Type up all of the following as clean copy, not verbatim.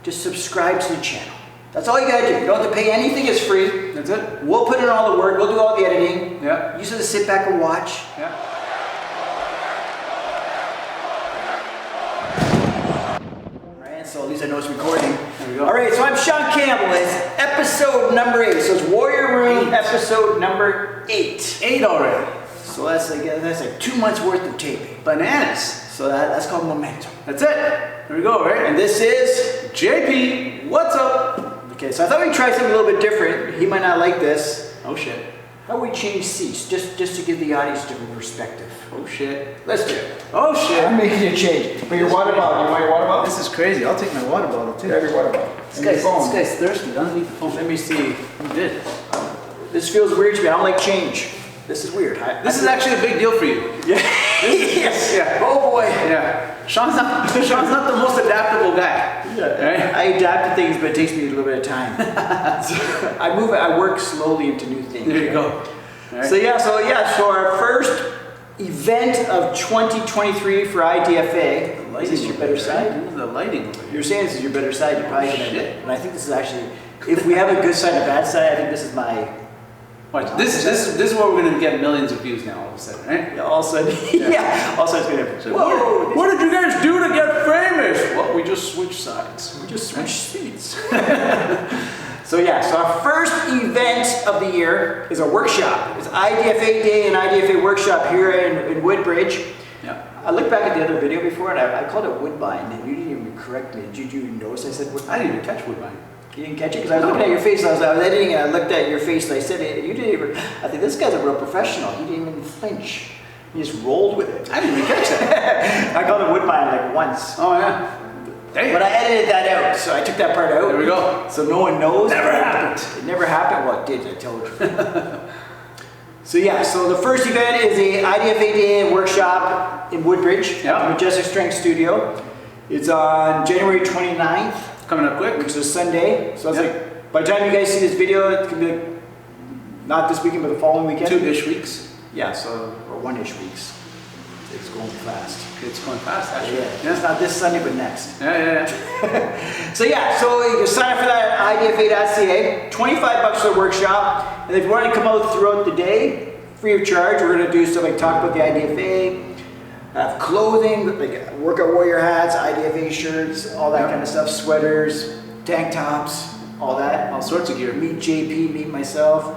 just subscribe to the channel. That's all you gotta do. You don't have to pay anything, it's free. That's it. We'll put in all the work, we'll do all the editing. Yeah. You just sit back and watch. Yeah. Alright, so at least I know it's recording. There we go. Alright, so I'm Shaun Campbell. It's episode number 8. So it's Warrior Room episode number 8. 8 already. So that's like 2 months worth of taping. Bananas. So that's called momentum. That's it. There we go, right? And this is JP, what's up? okay, so I thought we'd try something a little bit different. He might not like this. Oh shit. How about we change seats, just to give the audience a different perspective. Oh shit. Let's do it. Oh shit. I'm making a change. But your water bottle, you want your water bottle? This is crazy. I'll take my water bottle too. Grab your water bottle. This guy's thirsty. Doesn't need the phone. Let me see. Who did? This feels weird to me. I don't like change. This is weird. This is actually a big deal for you. Yeah. Yes. Yeah. Oh boy. Yeah. Sean's not the most adaptable guy. Yeah. Right? I adapt to things, but it takes me a little bit of time. So I work slowly into new things. There you go. Right. So our first event of 2023 for IDFA. Is this your better side? This is the lighting over here. You're saying this is your better side. You're probably gonna shit. and I think this is actually, if we have a good side and a bad side, I think this is my. Watch, this is where we're gonna get millions of views now all of a sudden, right? Yeah, all of a sudden, all of a sudden it's gonna. Whoa! What did you guys do to get famous? Well, we just switched sides. We just switched seats. So our first event of the year is a workshop. It's IDFA Day and IDFA Workshop here in Woodbridge. Yeah. I looked back at the other video before and I called it Woodbine and you didn't even correct me. Did you notice I said Woodbine? I didn't even catch Woodbine. You didn't catch it? Because I was looking at your face, I was editing and I looked at your face and I said it, you didn't even, I think this guy's a real professional. He didn't even flinch. He just rolled with it. I didn't even catch that. I called it Woodbine like once. Oh yeah. Dang. But I edited that out, so I took that part out. There we go. So no one knows. Never happened. It never happened? Well, it did, I told you. So the first event is a IDFA Day workshop in Woodbridge, Majestic Strength Studio. It's on January 29th. Coming up quick. Which is a Sunday. So it's like, by the time you guys see this video, it could be like, not this weekend, but the following weekend. 2-ish weeks. Yeah, or 1-ish weeks. It's going fast. It's going fast, actually. Yeah. It's not this Sunday, but next. Yeah. So you can sign up for that at idfa.ca. $25 for the workshop. And if you want to come out throughout the day, free of charge, we're going to do stuff like talk about the IDFA, have clothing, like workout warrior hats, IDFA shirts, all that kind of stuff, sweaters, tank tops, all that. All sorts of gear. Meet JP, meet myself.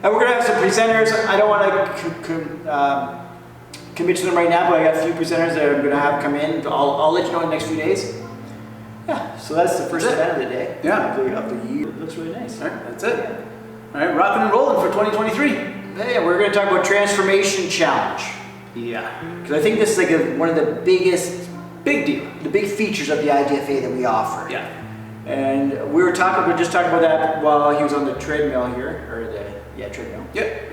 And we're going to have some presenters. I don't want to commit to them right now, but I got a few presenters that I'm going to have come in. I'll let you know in the next few days. Yeah, so that's the first event of the day. Yeah. Of the year. It looks really nice. All right, that's it. All right, rocking and rolling for 2023. Hey, we're going to talk about Transformation Challenge. Yeah. Because I think this is like one of the the big features of the IDFA that we offer. Yeah. And we were just talking about that while he was on the treadmill here, treadmill. Yep.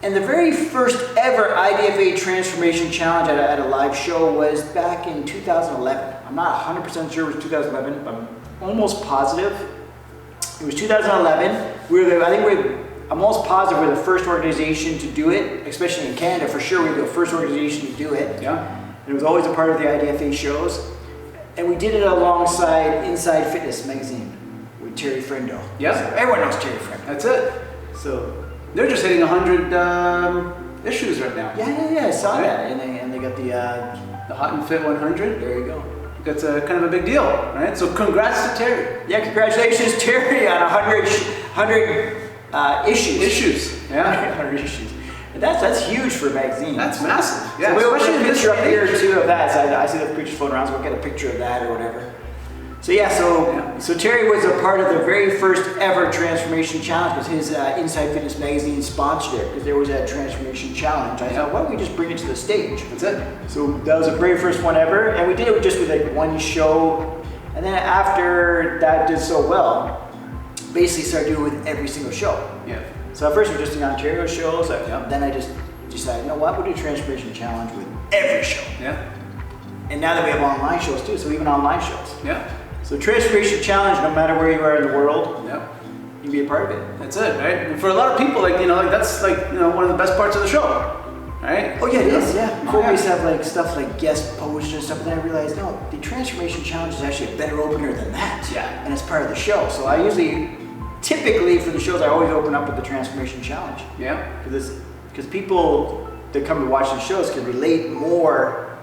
And the very first ever IDFA Transformation Challenge at a live show was back in 2011. I'm not 100% sure it was 2011, but I'm almost positive. It was 2011. I'm almost positive we're the first organization to do it, especially in Canada. For sure, we're the first organization to do it. Yeah. And it was always a part of the IDFA shows. And we did it alongside Inside Fitness magazine with Terry Friendo. Yeah. So everyone knows Terry Friendo. That's it. So they're just hitting 100 issues right now. Yeah, I saw that. And they got the Hot and Fit 100. There you go. That's kind of a big deal, right? So congrats to Terry. Yeah, congratulations, Terry, on 100 issues. Yeah. 100 issues. And that's huge for a magazine. That's massive. Yeah. So we'll put especially a in this picture up here age. too of that. So I see the pictures floating around, so we'll get a picture of that or whatever. So Terry was a part of the very first ever Transformation Challenge because his Inside Fitness magazine sponsored it because there was that Transformation Challenge. I thought, why don't we just bring it to the stage? That's it. So that was the very first one ever, and we did it just with like one show. And then after that did so well, basically started doing it with every single show. Yeah. So at first we were just doing Ontario shows, then I just decided, you know what, we'll do Transformation Challenge with every show. Yeah. And now that we have online shows too, so even online shows. Yeah. So Transformation Challenge, no matter where you are in the world, yeah, you can be a part of it. That's it, right? And for a lot of people, that's one of the best parts of the show, right? Oh yeah, it is. Yeah. Before yeah. we used to have like stuff like guest posters and stuff, but then I realized no, the transformation challenge is actually a better opener than that. Yeah. And it's part of the show. So I typically for the shows, I always open up with the transformation challenge. Yeah. Because people that come to watch the shows can relate more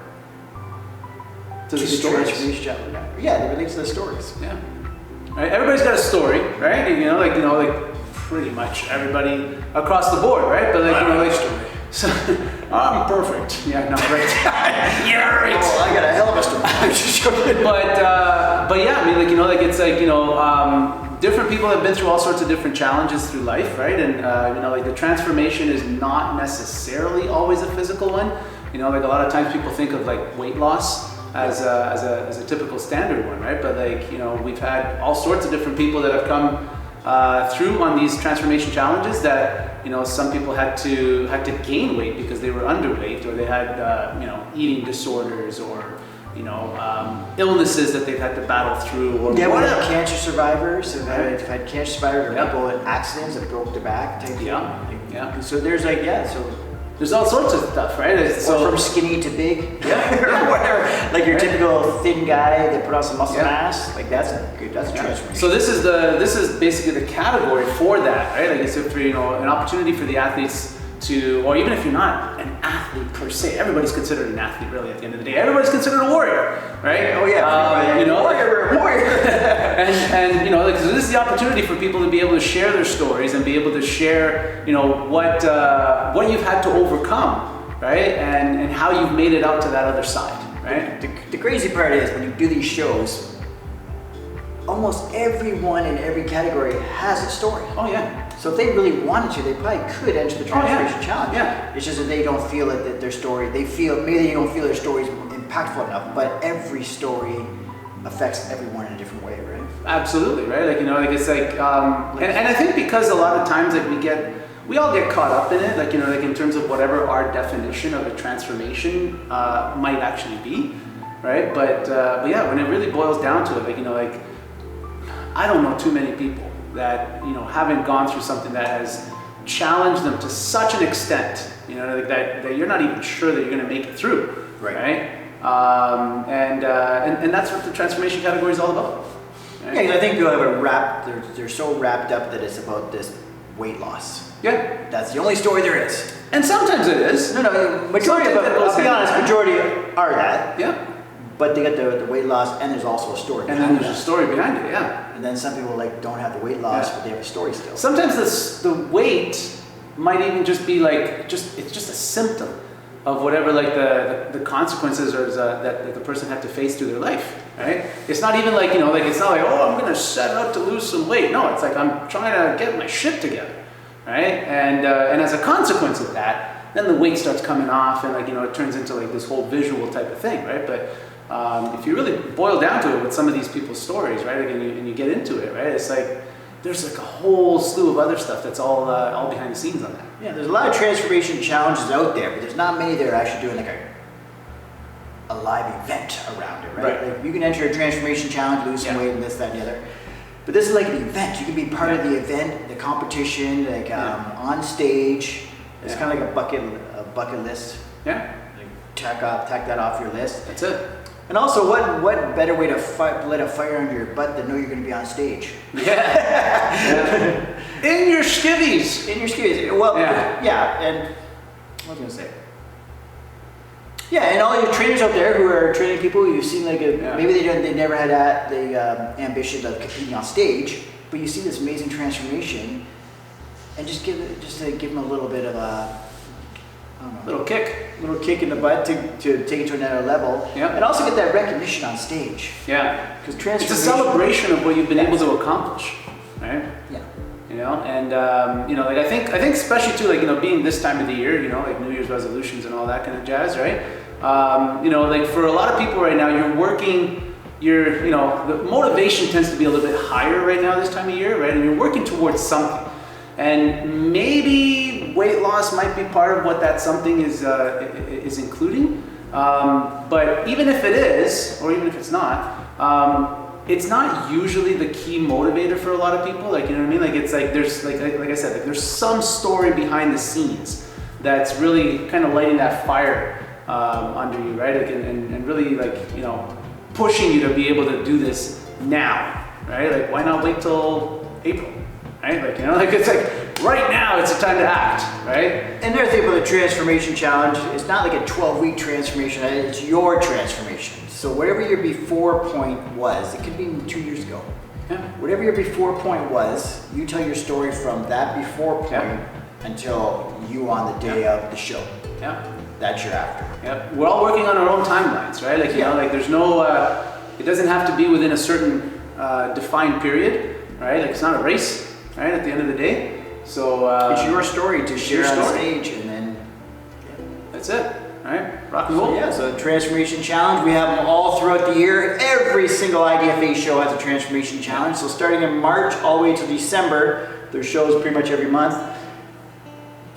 To the stories. transformation challenge. Yeah, they relate to the stories. Yeah. Right. Everybody's got a story, right? Like pretty much everybody across the board, right? But story. So, I'm perfect. Yeah, no, right. Yeah, right. Oh, I got a hell of a story. but yeah, I mean, it's different people have been through all sorts of different challenges through life, right? And the transformation is not necessarily always a physical one. A lot of times people think of like weight loss as a typical standard one, right? But we've had all sorts of different people that have come through on these transformation challenges that some people had to gain weight because they were underweight, or they had eating disorders, or illnesses that they've had to battle through, or yeah, we whatever. have cancer survivors. I've had cancer survivors, or people in accidents that broke their back type thing. Yeah. So there's There's all sorts of stuff, right? So from skinny to big, or whatever. Like your typical thin guy that put on some muscle mass, like that's a transformation. So this is basically the category for that, right? Like it's for an opportunity for the athletes to, or even if you're not an athlete per se, everybody's considered an athlete really at the end of the day. Everybody's considered a warrior, right? Oh yeah, warrior. and so this is the opportunity for people to be able to share their stories and be able to share, what you've had to overcome, right? And how you've made it out to that other side, right? The crazy part is when you do these shows, almost everyone in every category has a story. Oh yeah. So if they really wanted to, they probably could enter the transformation challenge. Yeah. It's just that they don't feel that their story, maybe they don't feel their story is impactful enough, but every story affects everyone in a different way, right? Absolutely, right? And I think because a lot of times we all get caught up in it, in terms of whatever our definition of a transformation might actually be, right? But yeah, when it really boils down to it, I don't know too many people that haven't gone through something that has challenged them to such an extent, that you're not even sure that you're going to make it through, right? And that's what the transformation category is all about. Right? Yeah, because I think people have they're so wrapped up that it's about this weight loss. Yeah. That's the only story there is. And sometimes it is. No, majority of them, I'll be honest, majority are that. Yeah. But they got the weight loss, and there's also a story behind it. And then there's a story behind it, yeah. And then some people don't have the weight loss, but they have a story still. Sometimes the weight might even just be it's just a symptom of whatever the consequences or that the person had to face through their life, right? It's not even it's not like, oh, I'm gonna set out to lose some weight. No, it's like I'm trying to get my shit together, right? And as a consequence of that, then the weight starts coming off, and it turns into this whole visual type of thing, right? But if you really boil down to it with some of these people's stories, right, and you get into it, right, it's there's a whole slew of other stuff that's all behind the scenes on that. Yeah, there's a lot of transformation challenges out there, but there's not many that are actually doing a live event around it, right? Like you can enter a transformation challenge, lose some weight, and this, that, and the other. But this is like an event. You can be part of the event, the competition, on stage. It's kind of like a bucket list. Yeah. Tack that off your list. That's it. And also, what better way to let a fire under your butt than know you're going to be on stage? Yeah. In your skivvies. In your skivvies. Well, yeah. And what was I going to say? Yeah, and all your trainers out there who are training people, you've seen maybe they never had the ambition of competing on stage, but you see this amazing transformation, and just give them a little bit of a little kick in the butt to take it to another level, and also get that recognition on stage. Yeah, because transformation, it's a celebration of what you've been able to accomplish, right? Yeah. And I think especially too, being this time of the year, New Year's resolutions and all that kind of jazz, right? For a lot of people right now, you're working. The motivation tends to be a little bit higher right now this time of year, right? And you're working towards something. And maybe weight loss might be part of what that something is including. But even if it is, or even if it's not usually the key motivator for a lot of people. It's there's I said, there's some story behind the scenes that's really kind of lighting that fire under you, right? Like, and really like, you know, pushing you to be able to do this now, right? Like, why not wait till April, right? Like, you know, like it's like right now it's the time to act, right? And the other thing about the transformation challenge, it's not like a 12-week transformation, it's your transformation. So whatever your before point was, it could be 2 years ago. Yeah. Whatever your before point was, you tell your story from that before point Yeah. until you on the day of the show. Yeah. That's your after. Yeah. We're all working on our own timelines, right? Like, you know, like there's no, it doesn't have to be within a certain defined period, right? Like it's not a race, right? At the end of the day. So it's your story to share on stage, and then that's it, right? Rock and roll. So, yeah, so the transformation challenge, we have them all throughout the year. Every single IDFA show has a transformation challenge. So starting in March all the way to December, there's shows pretty much every month.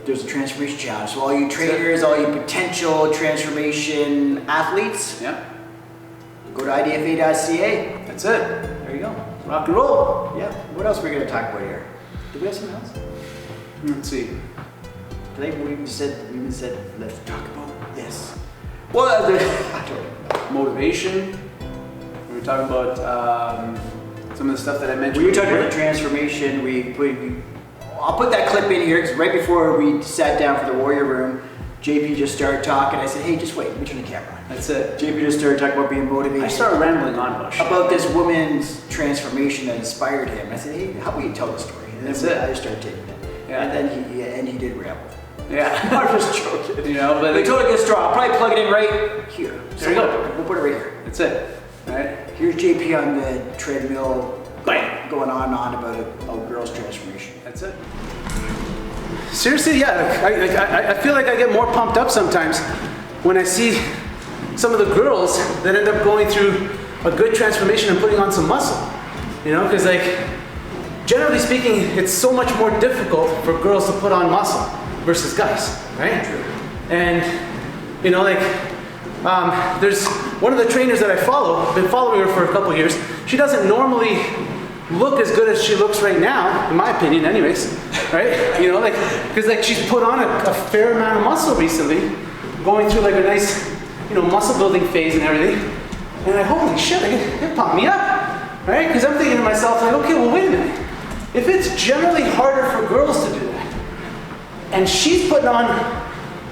There's a transformation challenge. So all you trainers, all you potential transformation athletes, Yeah. go to idfa.ca. That's it. There you go. Rock and roll. Yeah. What else are we going to talk about here? Did we have something else? Let's see. I think we even said, let's talk about this. Well, I don't know. Motivation. We were talking about some of the stuff that I mentioned. When you talking about the transformation, I'll put that clip in here because right before we sat down for the Warrior Room, JP just started talking. I said, hey, just wait, let me turn the camera on. That's it. JP just started talking about being motivated. I started rambling on, Bush. About this woman's transformation that inspired him. I said, hey, how about you tell the story? And That's then it. I just started taking it. Yeah. And he did ramble. Yeah. I'm just joking. You know, but We totally good straw. I'll probably plug it in right here. There you go. We'll put it right here. That's it. All right. Here's JP on the treadmill, Bam. going on and on about a girl's transformation. That's it. Seriously, yeah. I feel like I get more pumped up sometimes when I see some of the girls that end up going through a good transformation and putting on some muscle. You know, because like, generally speaking, it's so much more difficult for girls to put on muscle versus guys, right? True. And, you know, like, there's one of the trainers that I follow, been following her for a couple years. She doesn't normally look as good as she looks right now, in my opinion anyways, right? You know, like, because like she's put on a fair amount of muscle recently, going through like a nice, you know, muscle building phase and everything. And holy shit, it pumped me up, right? Because I'm thinking to myself, like, okay, well, wait a minute. If it's generally harder for girls to do that, and she's putting on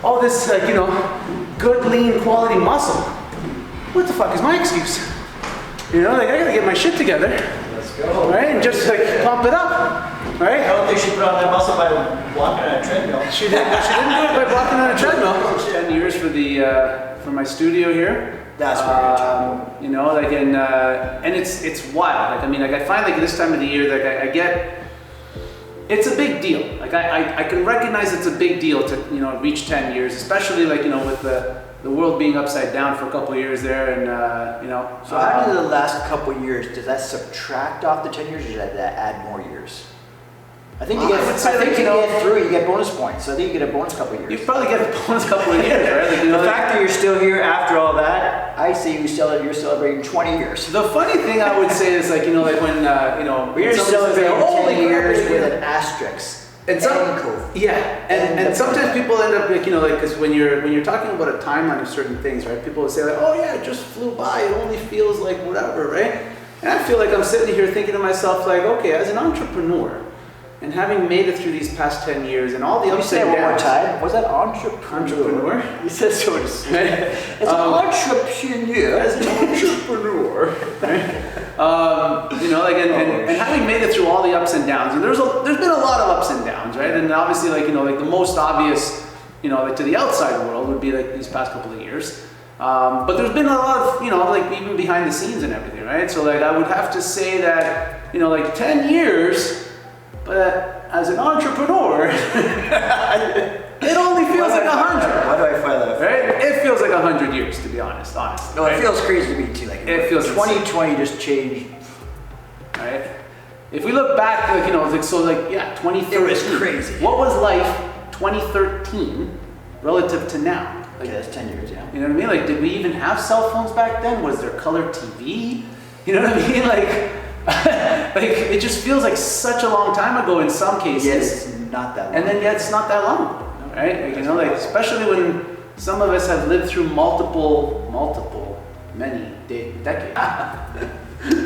all this, like, you know, good, lean, quality muscle, what the fuck is my excuse? You know, like, I gotta get my shit together. Let's go. Right? And just, like, pump it up. Right? I don't think she put on that muscle by walking on a treadmill. She didn't do it by walking on a treadmill. 10 years for my studio here. That's what you're talking about. You know, like, and it's wild. Like, I mean, like, I find like this time of the year, like, I get, it's a big deal. Like, I can recognize it's a big deal to, you know, reach 10 years, especially like, you know, with the world being upside down for a couple of years there, and you know. So after the last couple of years, does that subtract off the 10 years, or does that add more years? I think you get, get through it, you get bonus points. So I think you get a bonus couple of years. You probably get a bonus couple of years, right? Like, you know, the fact that you're still here after all that, I say you're celebrating 20 years. The funny thing I would say is, like, you know, like when, you know, we're celebrating 10 years with an asterisk. And and sometimes people end up, like, you know, like, because when you're talking about a timeline of certain things, right? People will say like, oh yeah, it just flew by. It only feels like whatever, right? And I feel like I'm sitting here thinking to myself, like, okay, as an entrepreneur, and having made it through these past 10 years and all the ups and downs. One more time. Was that entrepreneur? You said so. It's an entrepreneur. As an entrepreneur. Right? You know, like, and having made it through all the ups and downs, and there's been a lot of ups and downs, right? And obviously, like, you know, like the most obvious, you know, like to the outside world would be like these past couple of years. But there's been a lot of, you know, like even behind the scenes and everything, right? So like I would have to say that, you know, like 10 years, but as an entrepreneur, it only feels like 100. Why do I find that? Right? It feels like 100 years, to be honest. No, right? It feels crazy to me too. Like it feels 2020 just changed. Right? If we look back, like, you know, like, so like, yeah, 2013. It was crazy. What was life 2013 relative to now? Like, Okay, that's 10 years, yeah. You know what I mean? Like, did we even have cell phones back then? Was there color TV? You know what I mean? Like, like it just feels like such a long time ago in some cases. Yes, not that long. And then yet it's not that long. right? Like, you know, like especially when some of us have lived through many decades.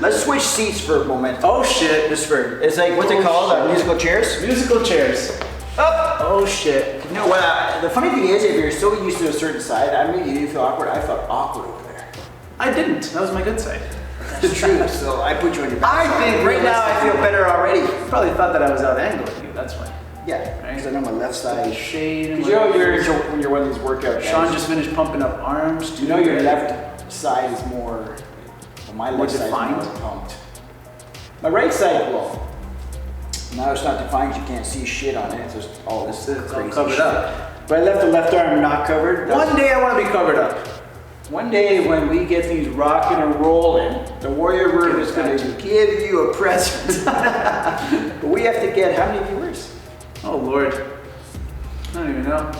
Let's switch seats for a moment. Oh shit! It's like what's it called? Musical chairs. Musical chairs. Oh shit! You know what? The funny thing is, if you're so used to a certain side, I mean, you didn't feel awkward. I felt awkward over there. I didn't. That was my good side. That's true. So I put you on your back. I think right now I feel better already. You probably thought that I was out angling you. That's why. Yeah, because I know my left side. Shade. Because when you're one of these workout guys. Sean just finished pumping up arms. You know your left side is more. Well, my left side is more pumped. My right side, well, now it's not defined. You can't see shit on it. It's just all this crazy covered shit. up. But I left the left arm not covered. One day I want to be covered up. One day when we get things rocking and rolling, the Warrior Room is going to give you a present. But we have to get how many viewers? Oh Lord, I don't even know.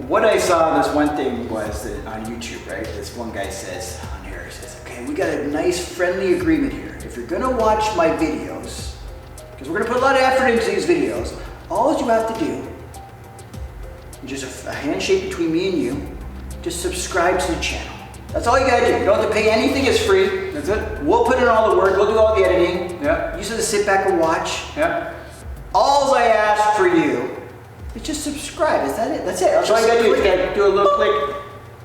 What I saw this one thing was that on YouTube, right? This one guy says on here, he says, okay, we got a nice friendly agreement here. If you're going to watch my videos, because we're going to put a lot of effort into these videos, all you have to do, just a handshake between me and you, just subscribe to the channel. That's all you gotta do. You don't have to pay anything, it's free. That's it. We'll put in all the work, we'll do all the editing. Yeah. You just sit back and watch. Yeah. All I ask for you is just subscribe. Is that it? That's it. That's all you gotta do. You gotta do a little click.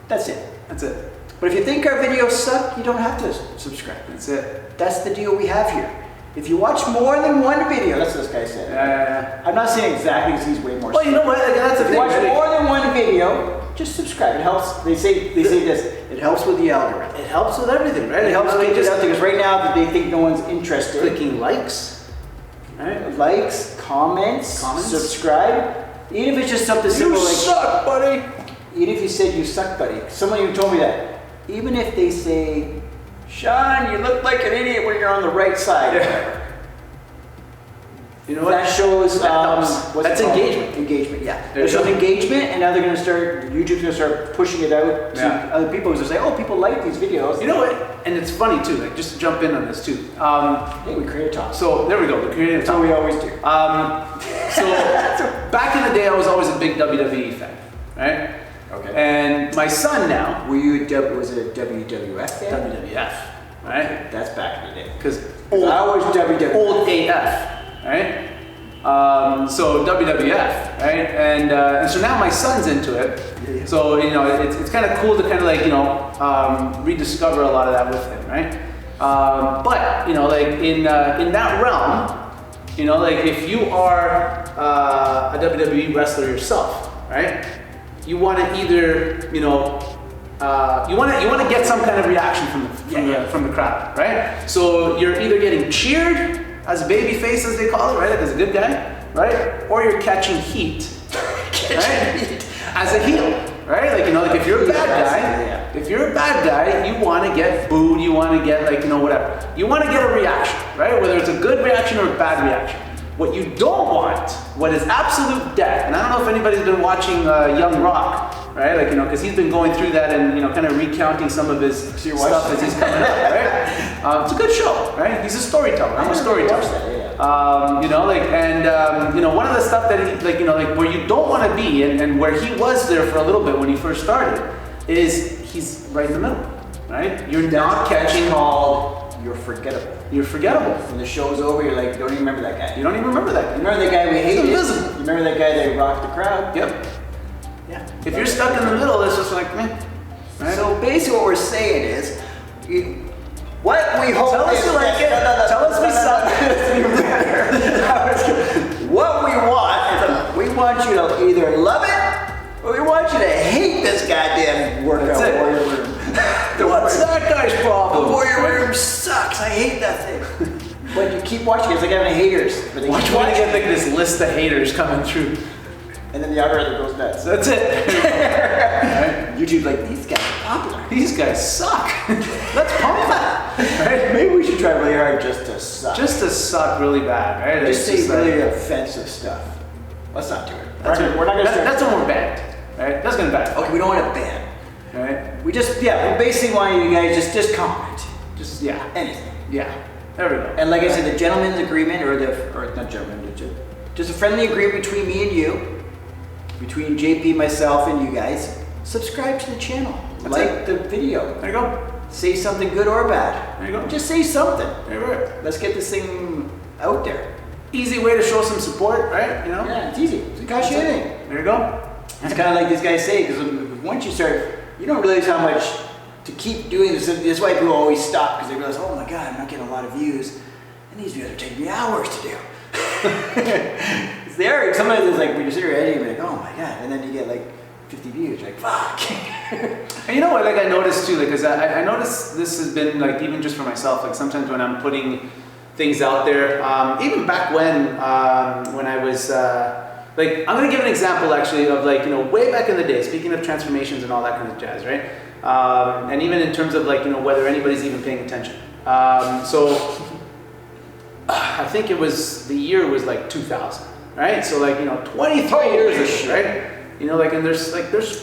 That's it. That's it. But if you think our videos suck, you don't have to subscribe. That's it. That's the deal we have here. If you watch more than one video, that's what this guy said. Yeah. I'm not saying exactly because he's way more. Well, you know what? That's the if thing. you watch more than one video, just subscribe. It helps. They say this. It helps with the algorithm. It helps with everything, right? It helps get it out there because right now they think no one's interested. Clicking likes, right? Likes, comments, subscribe. Even if it's just something simple like "You suck, buddy." Even if you said "you suck, buddy," someone even told me that. Even if they say, "Shaun, you look like an idiot when you're on the right side." You know what? That shows that's engagement. Engagement, yeah. It shows engagement, and now they're going to start. YouTube's going to start pushing it out to other people who say, "Oh, people like these videos." You know what? And it's funny too. Like just to jump in on this too. Hey, we create a topic. So there we go. We created a topic. That's what we always do. So back in the day, I was always a big WWE fan, right? Okay. And my son now. Were you? Was it a WWF fan? WWF, right? Okay, that's back in the day. Because I was WWF. Old AF. Right? So WWF, right? And so now my son's into it. Yeah. So, you know, it's kind of cool to kind of like, you know, rediscover a lot of that with him, right? But, you know, like in that realm, you know, like if you are a WWE wrestler yourself, right? You want to either, you know, you want to get some kind of reaction from the crowd, right? So you're either getting cheered as a baby face, as they call it, right? Like as a good guy, right? Or you're catching heat, right? As a heel, right? Like, you know, like if you're a bad guy, you want to get booed, you want to get like, you know, whatever. You want to get a reaction, right? Whether it's a good reaction or a bad reaction. What you don't want, what is absolute death, and I don't know if anybody's been watching Young Rock, right? Like, you know, because he's been going through that and, you know, kind of recounting some of his stuff as he's coming up, right? It's a good show, right? He's a storyteller. I'm a storyteller. You know, like, and, you know, one of the stuff that he, like, you know, like where you don't want to be and where he was there for a little bit when he first started is he's right in the middle, right? You're not catching You're forgettable. You're forgettable. When the show's over, you're like, you don't even remember that guy. You don't even remember that guy. You remember the guy we hated. Invisible. You remember that guy that rocked the crowd. Yep. Yeah. If you're stuck in the middle, it's just like, meh. Right? So basically what we're saying is, what we hope Tell us you like it. Tell us we suck. What we want you to either love it, or we want you to hate this goddamn workout Warrior Room. What's that guy's problem? The Warrior Room sucks. I hate that thing. But you keep watching it. It's like having haters. But they Watch when you get like this list of haters coming through. And then the algorithm goes nuts. That's it. Right? YouTube's like, these guys are popular. These guys suck. Let's pump that. Right? Maybe we should try really hard just to suck. Just to suck really bad, right? Just say really offensive stuff. Let's not do it. We're not gonna that's when we're banned. Right? That's gonna ban. Okay, we don't want to ban. Right? We basically want you guys just comment. Just anything. Yeah. There we go. And like I said, the gentleman's agreement, or not gentleman, just a friendly agreement between me and you. between JP, myself, and you guys, subscribe to the channel. That's like it. the video. There you go. Say something good or bad. There you go. Just say something. There you go. Let's get this thing out there. Easy way to show some support, right? You know? Yeah, it's easy. It costs you anything. There you go. It's kind of like these guys say, because once you start, you don't realize how much to keep doing this. That's why people always stop, because they realize, oh my God, I'm not getting a lot of views. And these videos are taking me hours to do. It's there. Sometimes it's like, when you sit here editing, you're like, oh my God. And then you get like 50 views, you're like, fuck. And you know what, like I noticed too, like, cause I noticed this has been like, even just for myself, like sometimes when I'm putting things out there, even back when I was, like, I'm gonna give an example actually of like, you know, way back in the day, speaking of transformations and all that kind of jazz, right? And even in terms of like, you know, whether anybody's even paying attention. So I think the year was like 2000, right? So like, you know, 23 years of shit, right? You know, like, and there's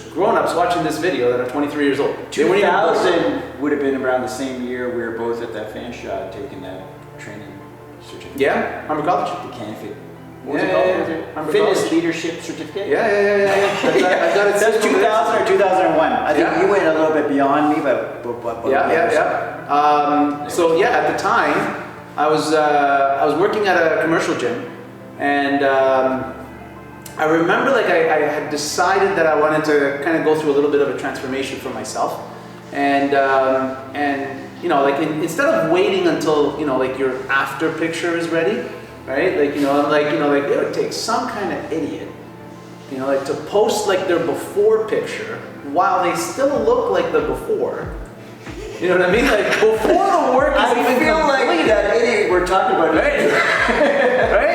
grown-ups watching this video that are 23 years old. 2000 would have been around the same year we were both at that fan shop taking that training certificate. Yeah, Humber College. The Canfit. What was it called? Fitness Leadership Certificate? Yeah. I got it. That's 2000 or 2001. I think you went a little bit beyond me, but yeah. So yeah, at the time, I was working at a commercial gym, and I remember like I had decided that I wanted to kind of go through a little bit of a transformation for myself, and you know, like instead of waiting until, you know, like your after picture is ready, right? Like, you know, I'm like, you know, like it would take some kind of idiot, you know, like to post like their before picture while they still look like the before. You know what I mean? Like before the work is even feel complete. like that idiot we're talking about, right? Right?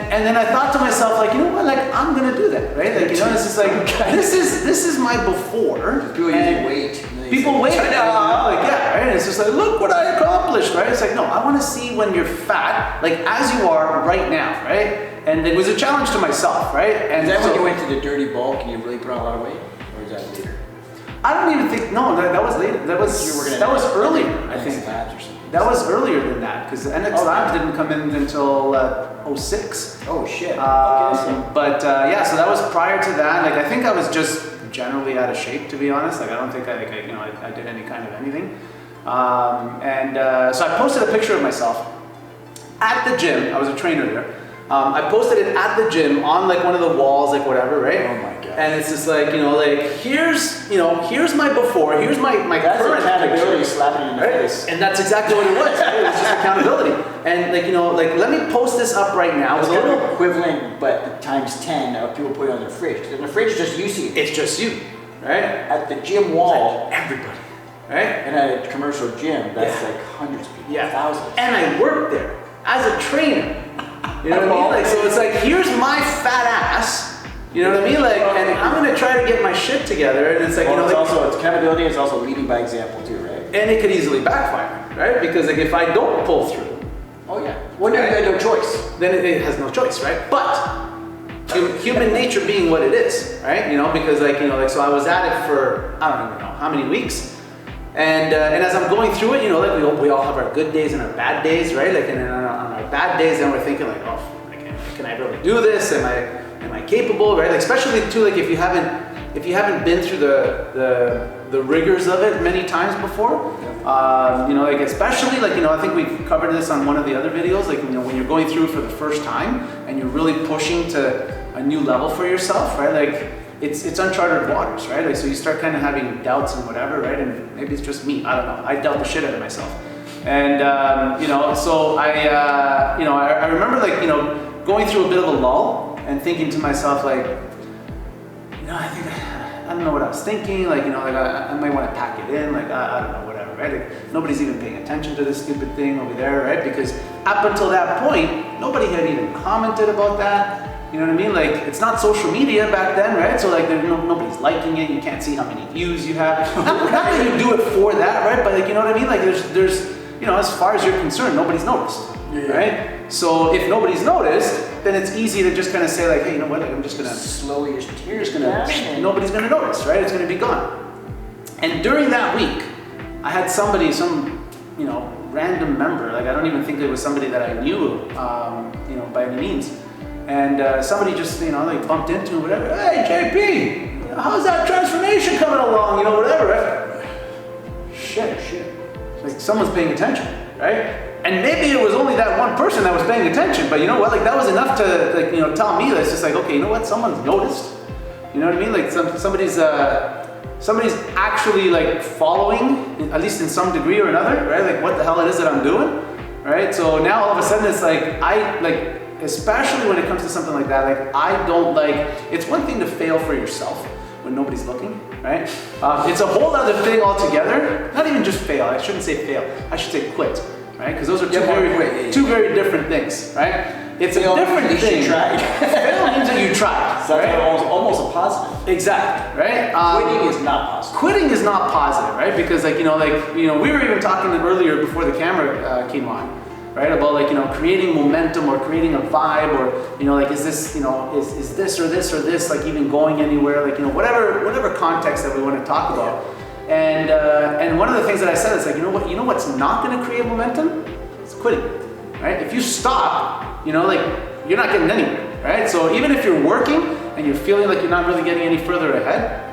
And then I thought to myself, like, you know what? Like, I'm gonna do that, right? Like, you know, it's just like this is my before. People usually wait. People wait. Like, yeah, right? And it's just like, look what I accomplished, right? It's like, no, I want to see when you're fat, like as you are right now, right? And it was a challenge to myself, right? And is that when you went to the dirty bulk and you really put on a lot of weight, or is that later? I don't even think. No, that was later. That was earlier. I think. That was earlier than that, because the NX Labs didn't come in until 06. Oh shit. But yeah, so that was prior to that. Like I think I was just generally out of shape, to be honest. Like I don't think I did any kind of anything. So I posted a picture of myself at the gym. I was a trainer there. I posted it at the gym on like one of the walls, like whatever, right? Oh my god. And it's just like, you know, like here's my before, here's my that's current accountability picture, slapping you in the right? face. And that's exactly what it was. Right? It was just accountability. And like, you know, like let me post this up right now. It's kind of equivalent, but times 10 of people put it on their fridge. Because the fridge is just you see it. It's just you, right? At the gym wall, like everybody, right? And at a commercial gym, that's like hundreds of people, thousands. And I worked there as a trainer. You know what I mean? Like, so it's like, here's my fat ass. You know what I mean? Like, and I'm gonna try to get my shit together. And it's like, you know, it's accountability. It's also leading by example too, right? And it could easily backfire, right? Because like, if I don't pull through, well, then you got no choice. Then it has no choice, right? But human nature being what it is, right? You know, because like, you know, like, so I was at it for I don't even know how many weeks. And as I'm going through it, you know, like we all have our good days and our bad days, right? Like, and on our bad days, then we're thinking like, oh, can I really do this? Am I capable, right? Like, especially too, like if you haven't been through the rigors of it many times before, you know, like especially like, you know, I think we've covered this on one of the other videos, like, you know, when you're going through it for the first time and you're really pushing to a new level for yourself, right? Like, it's uncharted waters, right? Like, so you start kind of having doubts and whatever, right? And maybe it's just me, I don't know. I doubt the shit out of myself. And, you know, so I remember like, you know, going through a bit of a lull and thinking to myself like, you know, I don't know what I was thinking. Like, you know, like I might want to pack it in. Like, I don't know, whatever, right? Like, nobody's even paying attention to this stupid thing over there, right? Because up until that point, nobody had even commented about that. You know what I mean? Like, it's not social media back then, right? So like, nobody's liking it. You can't see how many views you have. Not that you do it for that, right? But like, you know what I mean? Like, there's, you know, as far as you're concerned, nobody's noticed, right? So if nobody's noticed, then it's easy to just kind of say like, hey, you know what? Like, I'm just gonna slowly just tears nobody's gonna notice, right? It's gonna be gone. And during that week, I had some, you know, random member. Like, I don't even think it was somebody that I knew, you know, by any means. and somebody just, like bumped into him, whatever. Hey, JP, how's that transformation coming along? Whatever. Right? Shit. It's like someone's paying attention, right? And maybe it was only that one person that was paying attention, but you know what? Like that was enough to, like, tell me that it's just like, okay, you know what? Someone's noticed. You know what I mean? Like somebody's actually like following, at least in some degree or another, right? Like what the hell it is that I'm doing, right? So now all of a sudden it's like, especially when it comes to something like that, like I don't like, it's one thing to fail for yourself when nobody's looking, right? It's a whole other thing altogether. Not even just fail, I shouldn't say fail, I should say quit, right? Because those are two very different things, right? It's a different thing. You tried. Fail means that you tried. So that's right? almost a positive. Exactly, right? Quitting is not positive. Quitting is not positive, right? Because we were even talking earlier before the camera came on, right? About creating momentum or creating a vibe or is this is this or this or this like even going anywhere? Like whatever context that we want to talk about. And one of the things that I said is like you know what's not going to create momentum? It's quitting, right? If you stop, you're not getting anywhere, right? So even if you're working and you're feeling like you're not really getting any further ahead,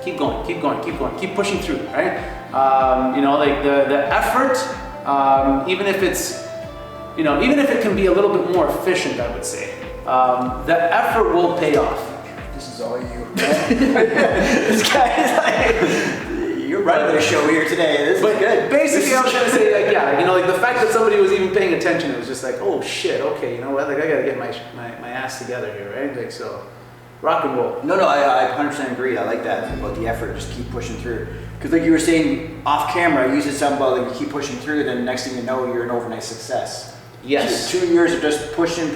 keep going, keep pushing through, right? The effort, even if it's, even if it can be a little bit more efficient, I would say, the effort will pay off. This is all you. This guy is like, you're running the show here today. This is good. Basically, I was trying to say, the fact that somebody was even paying attention, it was just like, oh shit, okay, you know what? Like I gotta get my ass together here, right? Like so, rock and roll. No, I 100% agree. I like that about the effort. Just keep pushing through. Because like you were saying off camera, you said something about like you keep pushing through, then next thing you know, you're an overnight success. Yes. 2 years of just pushing.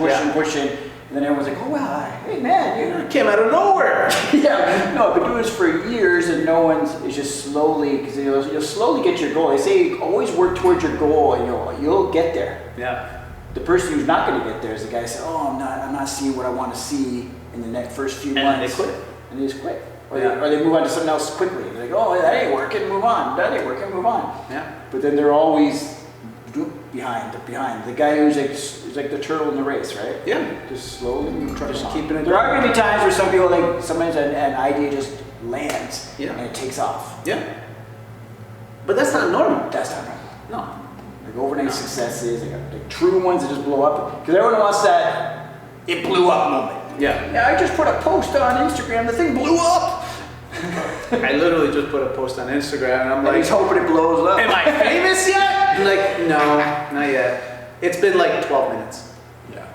And then everyone's like, oh wow, hey man, you came out of nowhere. Yeah, no, I've been doing this for years and no one's, it's just slowly, because you'll slowly get your goal. They say always work towards your goal and you'll get there. Yeah. The person who's not going to get there is the guy who says, oh, I'm not seeing what I want to see in the next first few months. And they quit. And they just quit. Or they move on to something else quickly. They're like, oh, that ain't working, move on. That ain't working, move on. Yeah. But then they're always behind. The guy who's like the turtle in the race, right? Yeah. Just slowly just keeping it. There are going to be times where some people sometimes an idea just lands and it takes off. Yeah. But that's not normal. That's not normal. No. Like overnight successes, like true ones that just blow up. Because everyone wants that it blew up moment. Yeah. I just put a post on Instagram, the thing blew up. I literally just put a post on Instagram and I'm like, he's hoping it blows up. Am I famous yet? Like, no, not yet. It's been like 12 minutes. Yeah.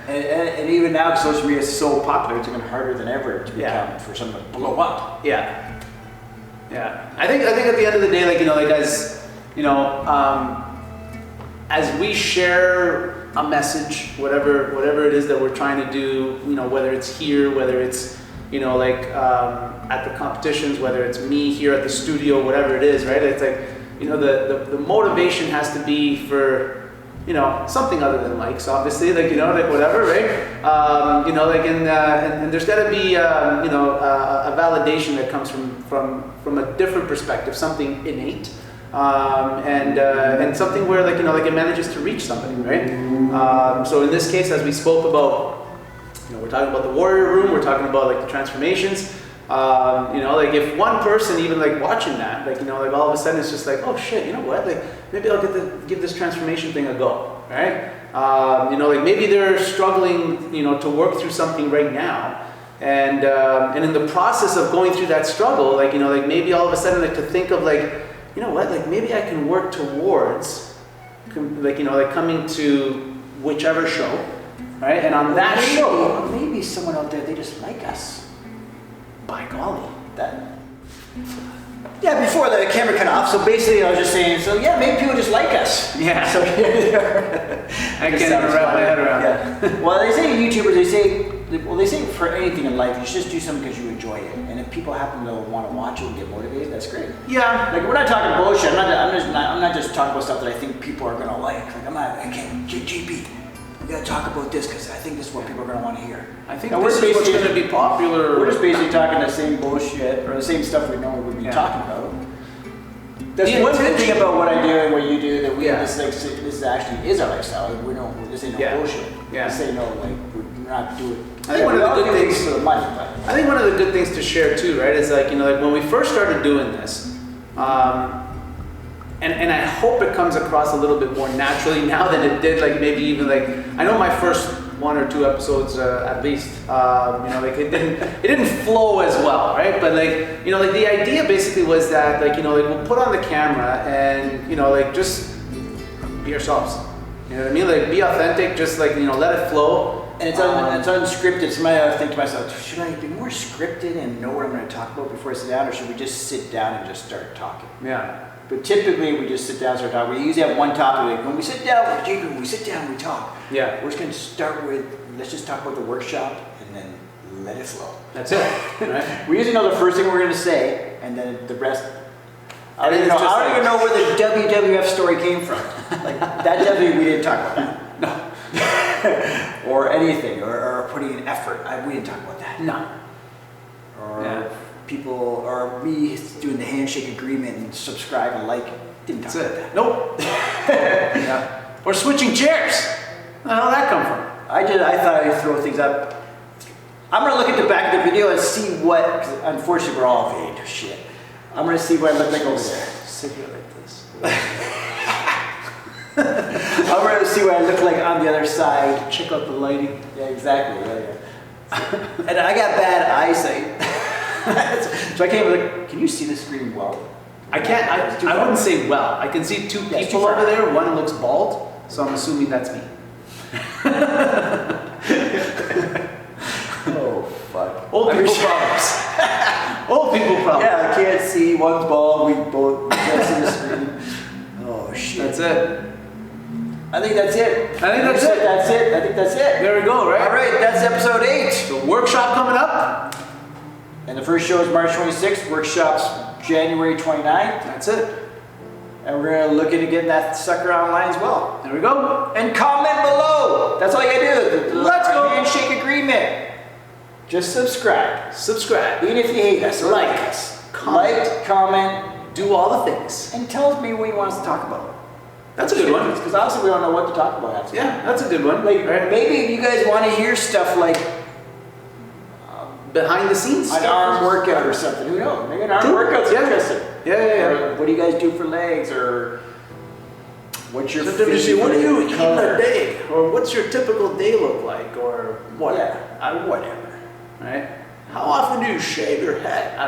and even now, social media is so popular, it's even harder than ever to become for something to blow up. Yeah. Yeah. I think at the end of the day, as we share a message, whatever it is that we're trying to do, whether it's here, whether it's at the competitions, whether it's me here at the studio, whatever it is, right? It's like, the motivation has to be for, something other than likes, obviously, whatever, right? And there's got to be, a validation that comes from a different perspective, something innate, and something where, it manages to reach somebody, right? So in this case, as we spoke about, we're talking about the warrior room, we're talking about the transformations. If one person even watching that, all of a sudden it's just like, oh shit, you know what? Maybe I'll give this transformation thing a go, right? Maybe they're struggling, to work through something right now, and in the process of going through that struggle, maybe all of a sudden to think of you know what? Maybe I can work towards, coming to whichever show. Right? And on that show, maybe someone out there, they just like us. By golly. Yeah, before the camera cut off, so basically I was just saying, maybe people just like us. Yeah. So I can't even wrap my head around it. Well, they say YouTubers, they say for anything in life, you should just do something because you enjoy it. And if people happen to want to watch it and get motivated, that's great. Yeah. We're not talking bullshit. I'm not just talking about stuff that I think people are going to like. JP. We gotta talk about this because I think this is what people are gonna want to hear. I think this is what's gonna be popular. We're just basically talking the same bullshit or the same stuff we know we'd be talking about. That's The one good intention- thing about what I do and what you do, that we Yeah. this actually is our lifestyle. We don't, this ain't no Yeah. bullshit. Yeah. This ain't no, like, we're not doing. I think one of the good things- for the money, but. I think one of the good things to share too, right, is like, like when we first started doing this, and I hope it comes across a little bit more naturally now than it did, like maybe even like, I know my first 1 or 2 episodes at least, like it didn't flow as well, right? But like, like the idea basically was that like, like we'll put on the camera and, like just be ourselves. You know what I mean? Like be authentic, just like, let it flow. And it's unscripted. Somebody I think to myself, should I be more scripted and know what I'm going to talk about before I sit down, or should we just sit down and just start talking? Yeah. But typically we just sit down and start talking. We usually have one topic. Like when we sit down, when we sit down, we talk. Yeah. We're just going to start with, let's just talk about the workshop and then let it flow. That's it. Right? We usually know the first thing we're going to say, and then the rest. I don't And even it's know, just I don't even know where the WWF story came from. Like that W, we didn't talk about that. No. Or anything, or putting in effort. We didn't talk about that. No. Or Yeah. people, or me doing the handshake agreement and subscribe and like. Didn't talk That's about it. Nope. Yeah. Or switching chairs. Where the hell did that come from? that. I thought I'd throw things up. I'm gonna look at the back of the video and see what, 'cause unfortunately we're all vain. Shit. I'm gonna see what I look like over there. Sit here like this. I'm gonna see what I look like on the other side. Check out the lighting. Yeah, exactly. Yeah. And I got bad eyesight. So I can't look. Can you see the screen well? I can't, I wouldn't say well. I can see 2 Yeah, it's people too far. over there. One looks bald, so I'm assuming that's me. Oh, fuck. Old people problems. Old people problems. Yeah, I can't see. One's bald. We can't see the screen. Oh, shit. That's it. I think that's it. I think that's it. That's it. I think that's it. There we go, right? All right, that's episode 8. The workshop coming up. And the first show is March 26th. Workshop's January 29th. That's it. And we're going to look into getting that sucker online as well. There we go. And comment below. That's all you got to do. Let's go. Handshake agreement. Just subscribe. Subscribe. Even if you hate us or Like. like us. Comment. Like, comment, Do all the things. and tell me what you want us to talk about. That's a good one. Because obviously we don't know what to talk about after. Yeah, that's a good one. Like, Right. maybe you guys want to hear stuff like Behind the scenes an stuff. arm workout or something. Who knows? Maybe an arm True. workout's Yeah. interesting. Yeah. Or what do you guys do for legs? Or what's your Sometimes you say, what do you eat in color? a day? Or what's your typical day look like? Or whatever. Yeah, whatever. Right? How often do you shave your head?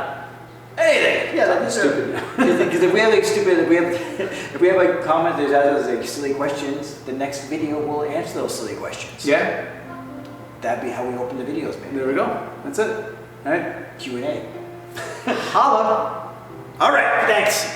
Anything. Yeah, that's stupid. Because if we have like stupid, if we have like comment that has like silly questions, the next video will answer those silly questions. Yeah. That'd be how we open the videos, man. There we go. That's it. All right. Q&A. Holla. All right, thanks.